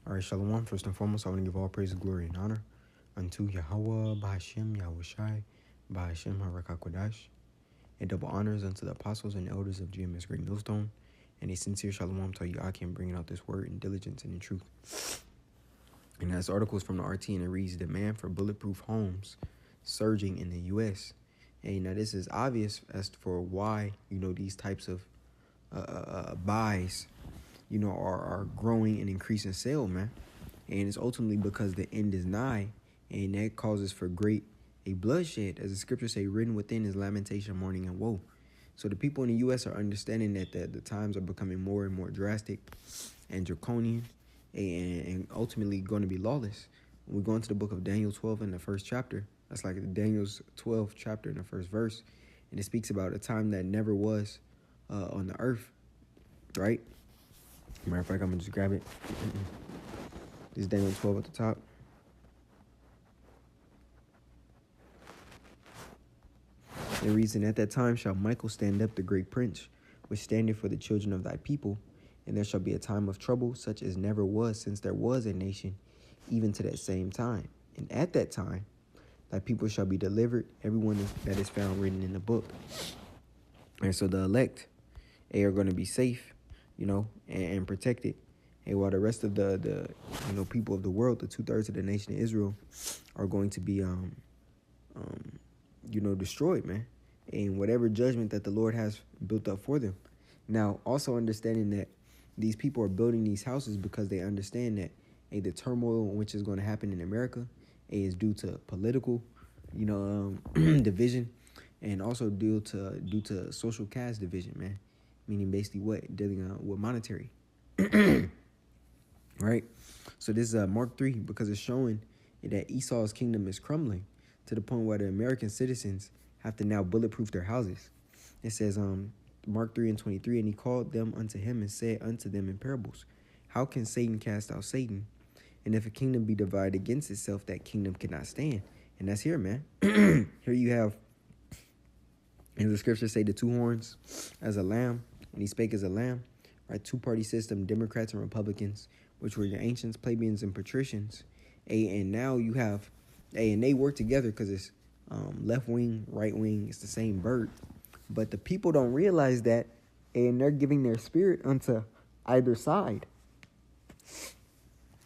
All right, Shalom. First and foremost, I want to give all praise, glory, and honor unto Yahweh, Bahashem, Yahushai, Bahashem, Harakakodash, and double honors unto the apostles and elders of GMS Great Millstone, and a sincere Shalom to you, I can bringing out this word in diligence and in truth. And this article is from the RT, and it reads, demand for bulletproof homes surging in the U.S. And now this is obvious as for why, these types of buys are growing and increasing sale, man. And it's ultimately because the end is nigh, and that causes for a bloodshed. As the scriptures say, written within is lamentation, mourning, and woe. So the people in the U.S. are understanding that the times are becoming more and more drastic and draconian and ultimately going to be lawless. When we go into the book of Daniel 12 in the first chapter, that's like Daniel's 12th chapter in the first verse, and it speaks about a time that never was on the earth, right? Matter of fact, I'm going to just grab it. This is Daniel 12 at the top. It reads, and at that time shall Michael stand up, the great prince, which standeth for the children of thy people. And there shall be a time of trouble, such as never was since there was a nation, even to that same time. And at that time, thy people shall be delivered, everyone that is found written in the book. And so the elect, they are going to be safe, and protected. And while the rest of the people of the world, the 2/3 of the nation of Israel, are going to be, destroyed, man. And whatever judgment that the Lord has built up for them. Now, also understanding that these people are building these houses because they understand that the turmoil which is going to happen in America is due to political, division, and also due to social caste division, man. Meaning basically what? Dealing with monetary. Right? So this is Mark 3, because it's showing that Esau's kingdom is crumbling to the point where the American citizens have to now bulletproof their houses. It says, Mark 3:23, and he called them unto him and said unto them in parables, how can Satan cast out Satan? And if a kingdom be divided against itself, that kingdom cannot stand. And that's here, man. Here you have, and the scriptures say, the two horns as a lamb, and he spake as a lamb, right? Two-party system, Democrats and Republicans, which were your ancients, plebeians, and patricians. And now you have, and they work together because it's left wing, right wing, it's the same bird. But the people don't realize that, and they're giving their spirit unto either side.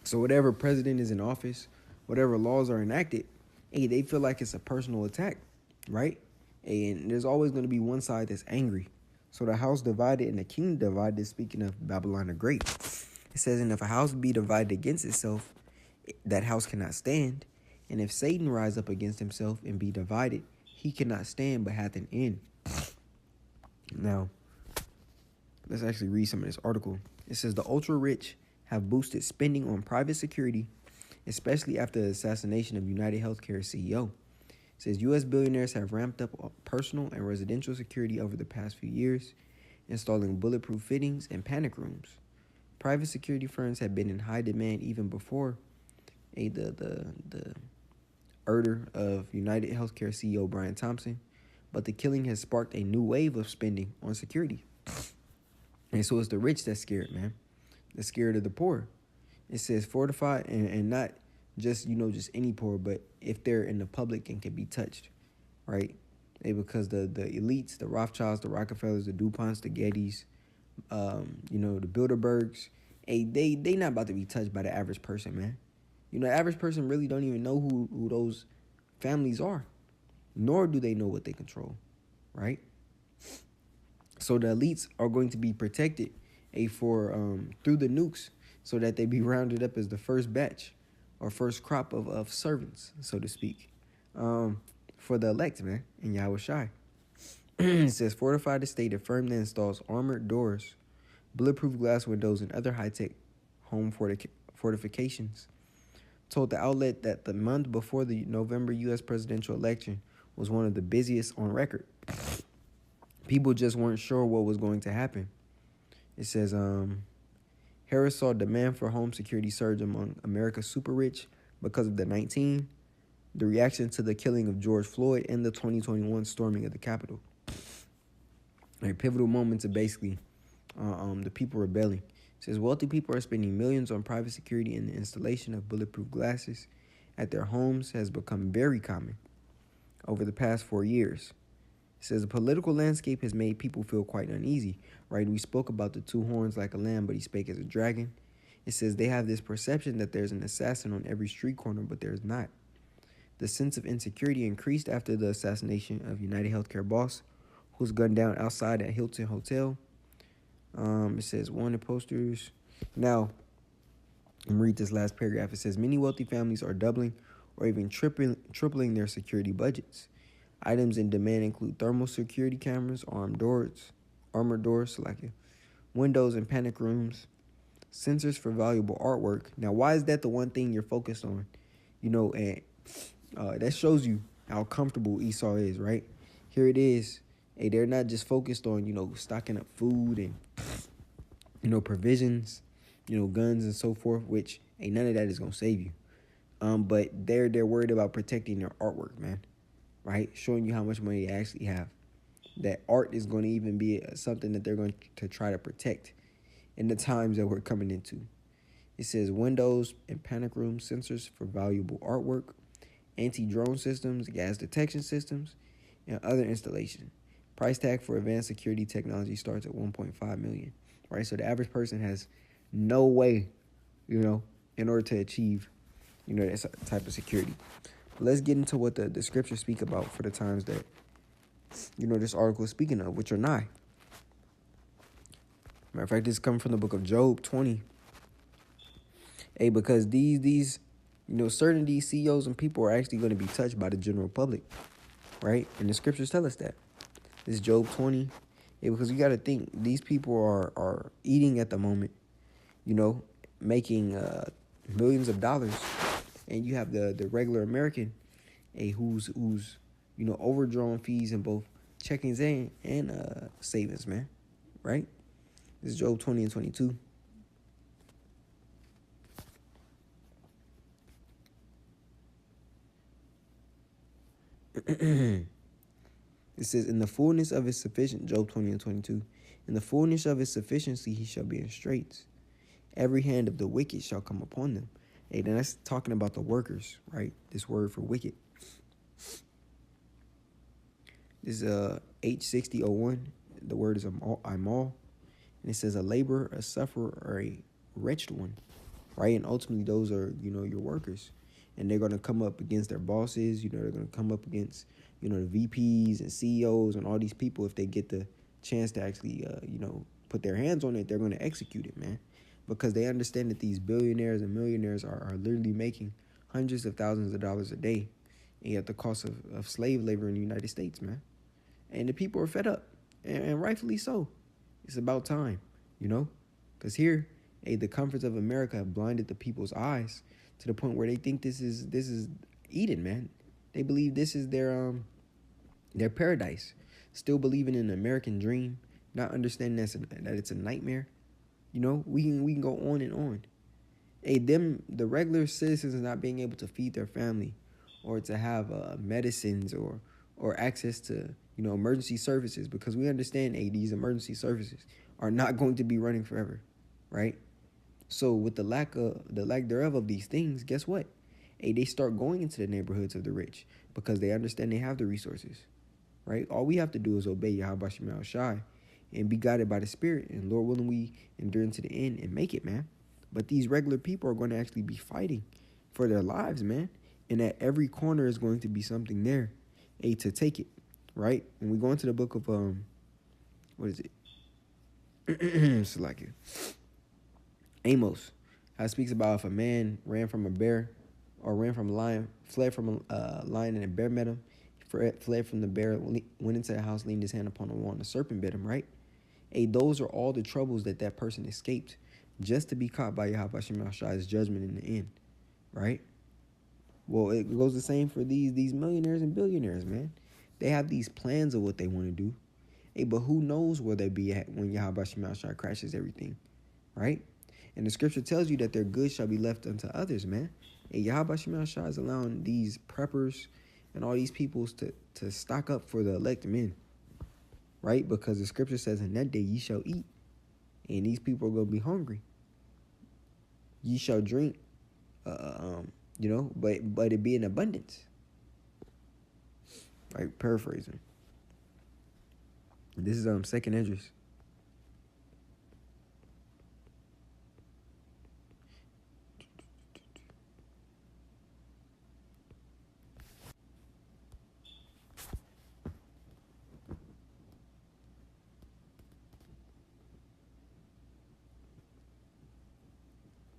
So whatever president is in office, whatever laws are enacted, they feel like it's a personal attack, right? And there's always going to be one side that's angry. So the house divided and the king divided, speaking of Babylon the Great. It says, and if a house be divided against itself, that house cannot stand. And if Satan rise up against himself and be divided, he cannot stand but hath an end. Now, let's actually read some of this article. It says, the ultra-rich have boosted spending on private security, especially after the assassination of United Healthcare CEO. It says, U.S. billionaires have ramped up personal and residential security over the past few years, installing bulletproof fittings and panic rooms. Private security firms have been in high demand even before the murder of United Healthcare CEO Brian Thompson, but the killing has sparked a new wave of spending on security. And so it's the rich that's scared, man. They're scared of the poor. It says fortified and not just, just any poor, but if they're in the public and can be touched, right? Because the elites, the Rothschilds, the Rockefellers, the DuPonts, the Gettys, the Bilderbergs, they not about to be touched by the average person, man. The average person really don't even know who those families are, nor do they know what they control, right? So the elites are going to be protected through the nukes so that they be rounded up as the first batch or first crop of servants, so to speak, for the elect, man, in Yahushai. It says, fortify the state, a firm that installs armored doors, bulletproof glass windows, and other high-tech home fortifications, told the outlet that the month before the November U.S. presidential election was one of the busiest on record. People just weren't sure what was going to happen. It says, Harris saw demand for home security surge among America's super rich because of the reaction to the killing of George Floyd and the 2021 storming of the Capitol. A pivotal moment to basically the people rebelling It says wealthy people are spending millions on private security, and the installation of bulletproof glasses at their homes has become very common over the past 4 years. It says the political landscape has made people feel quite uneasy, right? We spoke about the two horns like a lamb, but he spake as a dragon. It says they have this perception that there's an assassin on every street corner, but there's not. The sense of insecurity increased after the assassination of United Healthcare boss, who was gunned down outside at Hilton Hotel. It says wanted posters. Now, I'm read this last paragraph. It says many wealthy families are doubling or even tripling their security budgets. Items in demand include thermal security cameras, armored doors, like windows and panic rooms, sensors for valuable artwork. Now, why is that the one thing you're focused on? And that shows you how comfortable Esau is, right? Here it is. Hey, they're not just focused on, stocking up food and, provisions, guns and so forth, which ain't none of that is going to save you. But they're worried about protecting their artwork, man, right? Showing you how much money they actually have. That art is going to even be something that they're going to try to protect in the times that we're coming into. It says windows and panic room sensors for valuable artwork, anti-drone systems, gas detection systems, and other installation. Price tag for advanced security technology starts at $1.5 million, right? So the average person has no way, in order to achieve, that type of security. But let's get into what the scriptures speak about for the times that, this article is speaking of, which are nigh. Matter of fact, this is coming from the book of Job 20. Hey, because these certain of these CEOs and people are actually going to be touched by the general public, right? And the scriptures tell us that. This is Job 20. Yeah, because you got to think, these people are eating at the moment, making millions of dollars. And you have the regular American, who's overdrawing fees in both checkings and savings, man, right? This is Job 20 and 22. It says, in the fullness of his sufficiency, Job 20 and 22, in the fullness of his sufficiency he shall be in straits. Every hand of the wicked shall come upon them. Hey, then that's talking about the workers, right? This word for wicked. This is H6001. The word is Imal. And it says a laborer, a sufferer, or a wretched one, right? And ultimately those are, your workers. And they're going to come up against their bosses. They're going to come up against, the VPs and CEOs and all these people. If they get the chance to actually, put their hands on it, they're going to execute it, man. Because they understand that these billionaires and millionaires are literally making hundreds of thousands of dollars a day at the cost of slave labor in the United States, man. And the people are fed up, and rightfully so. It's about time, because here, the comforts of America have blinded the people's eyes to the point where they think this is Eden, man. They believe this is their paradise. Still believing in the American dream, not understanding that it's a nightmare. We can go on and on. The regular citizens not being able to feed their family, or to have medicines or access to emergency services, because we understand these emergency services are not going to be running forever, right? So with the lack thereof of these things, guess what? They start going into the neighborhoods of the rich because they understand they have the resources, right? All we have to do is obey Yahweh Shema Shai and be guided by the Spirit. And Lord willing, we endure into the end and make it, man. But these regular people are going to actually be fighting for their lives, man. And at every corner is going to be something there, to take it, right? When we go into the book of, what is it? It's like it. Amos, how it speaks about if a man ran from a bear or ran from a lion, fled from a lion and a bear met him, fled from the bear, went into the house, leaned his hand upon the wall, and the serpent bit him, right? Those are all the troubles that person escaped just to be caught by Yahweh Shema Shai's judgment in the end, right? Well, it goes the same for these millionaires and billionaires, man. They have these plans of what they want to do. But who knows where they be at when Yahweh Shema Shai crashes everything, right? And the scripture tells you that their goods shall be left unto others, man. And Yahweh Shema Shai is allowing these preppers and all these peoples to stock up for the elect men, right? Because the scripture says, in that day ye shall eat. And these people are going to be hungry. ye shall drink, but it be in abundance. Right, paraphrasing. This is second Esdras.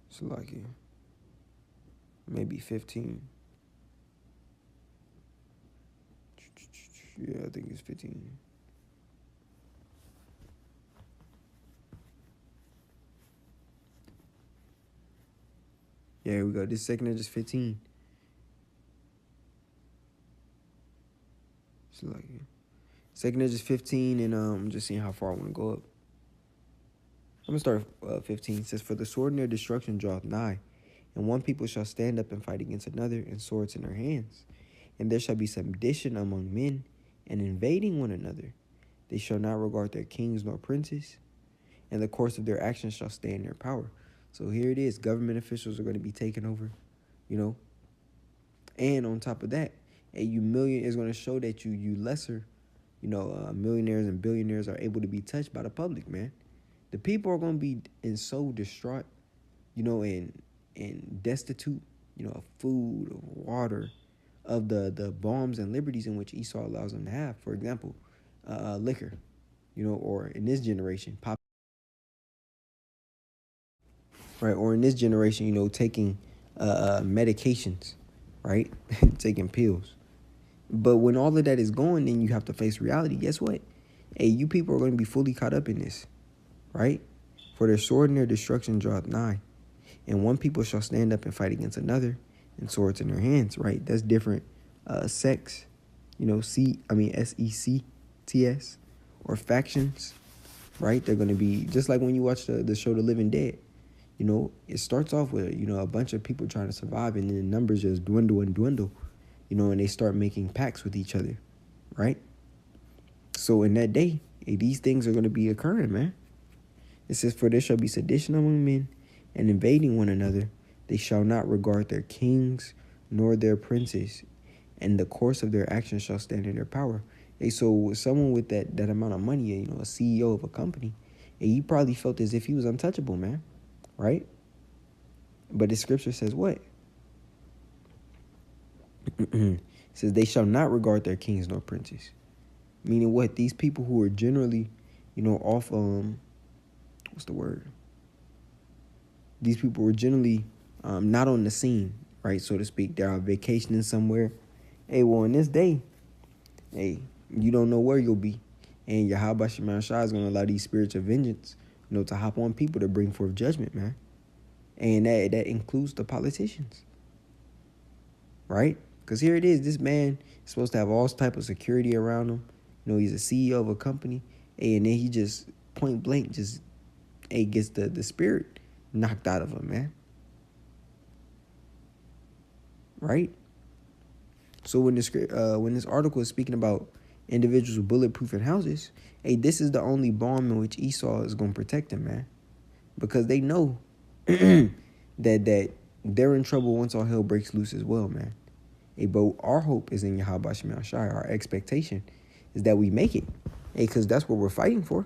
It's like maybe 15. Yeah, I think it's 15. Yeah, here we go. This second Esdras 15. It's like second Esdras 15, and I'm just seeing how far I want to go up. I'm gonna start 15. It says, "For the sword in their destruction draweth nigh, and one people shall stand up and fight against another, and swords in their hands. And there shall be sedition among men, and invading one another. They shall not regard their kings nor princes, and the course of their actions shall stay in their power." So here it is. Government officials are going to be taken over, And on top of that, million is going to show that you lesser, millionaires and billionaires are able to be touched by the public, man. The people are going to be so distraught, and destitute, of food, of water, of the balms and liberties in which Esau allows them to have. For example, liquor, or in this generation, right? Or in this generation, taking medications, right? Taking pills. But when all of that is gone, then you have to face reality. Guess what? Hey, you people are going to be fully caught up in this, right? "For their sword and their destruction draweth nigh, and one people shall stand up and fight against another, and swords in their hands," right? That's different sects, SECTS, or factions, right? They're going to be just like when you watch the show The Living Dead. It starts off with, a bunch of people trying to survive, and then the numbers just dwindle and dwindle, and they start making pacts with each other, right? So in that day, these things are going to be occurring, man. It says, "For there shall be sedition among men, and invading one another. They shall not regard their kings nor their princes, and the course of their actions shall stand in their power." So someone with that amount of money, a CEO of a company, he probably felt as if he was untouchable, man, right? But the scripture says what? It says, "They shall not regard their kings nor princes." Meaning what? These people who are generally, off, what's the word? These people were generally not on the scene, right, so to speak. They're on vacationing somewhere. Hey, well, in this day, you don't know where you'll be. And Yahweh Shema Shah is going to allow these spirits of vengeance, to hop on people to bring forth judgment, man. And that includes the politicians, right? Because here it is. This man is supposed to have all type of security around him. He's a CEO of a company. And then he just point blank just gets the spirit knocked out of him, man. Right? So when this article is speaking about individuals with bulletproof houses, this is the only balm in which Esau is going to protect them, man. Because they know that they're in trouble once all hell breaks loose as well, man. But our hope is in Yahweh Shema Shai. Our expectation is that we make it. Because that's what we're fighting for.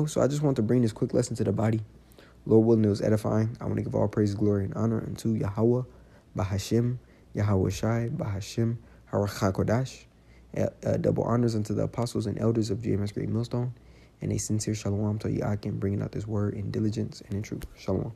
So I just want to bring this quick lesson to the body. Lord willing, it was edifying. I want to give all praise, glory, and honor unto Yahweh, Bahashim, Yahweh Shai, Bahashim, Harachakodash. Double honors unto the apostles and elders of GMS Great Millstone. And a sincere shalom to Yakin, bringing out this word in diligence and in truth. Shalom.